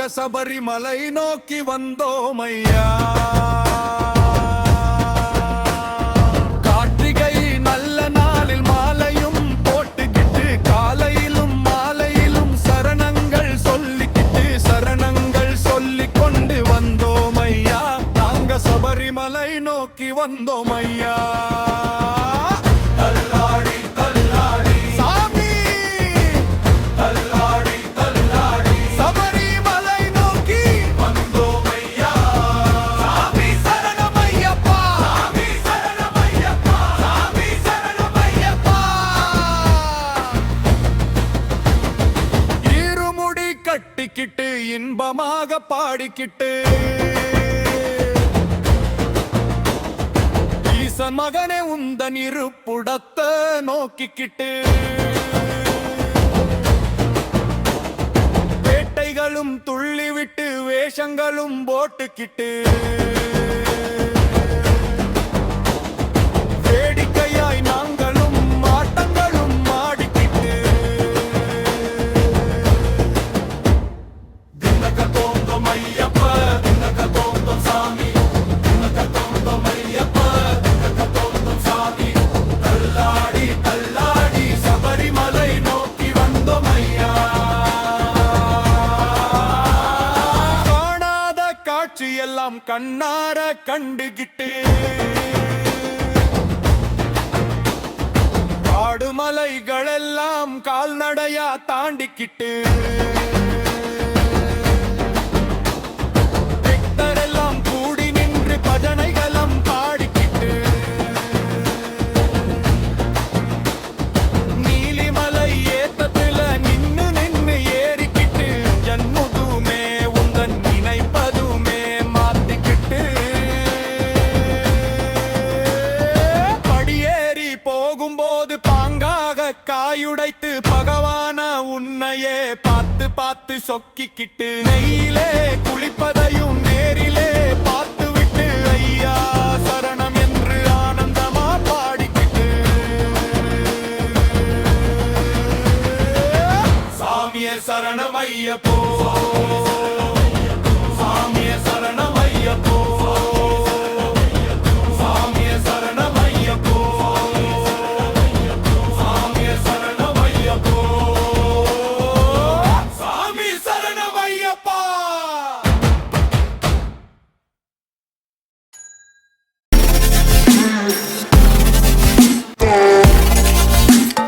நாங்க சபரிமலை நோக்கி வந்தோமையா. கார்த்திகை நல்ல நாளில் மாலையும் போட்டுக்கிட்டு காலையிலும் மாலையிலும் சரணங்கள் சொல்லிக்கிட்டு சரணங்கள் சொல்லிக் கொண்டு வந்தோமையா. நாங்க சபரிமலை நோக்கி வந்தோமையா. கட்டிக்கிட்டு இன்பமாக பாடிக்கிட்டு ஈசன் மகனே உந்தன் இருப்புடத்தை நோக்கிக்கிட்டு வேட்டைகளும் துள்ளிவிட்டு வேஷங்களும் போட்டுக்கிட்டு வேடிக்கையாய் நாங்களும் ஆட்டங்களும் ஆடிக்கிட்டு எல்லாம் கண்ணார கண்டுகிட்டு காடுமலைகளெல்லாம் கால்நடையா தாண்டிக்கிட்டு பக்தரெல்லாம் கூடி நின்று பஜனைகளும் பாடிக்கிட்டு நீலிமலை ஏத்தத்துல நின்னு நின்னு ஏறிக்கிட்டு ஜன்முதுமே உந்தன் நினைப்பதுமே படியேறி போகும்போது பாங்காக காயுடைத்து பகவான உன்னையே பார்த்து பார்த்து சொக்கிக்கிட்டு நெய்யிலே குளிப்பத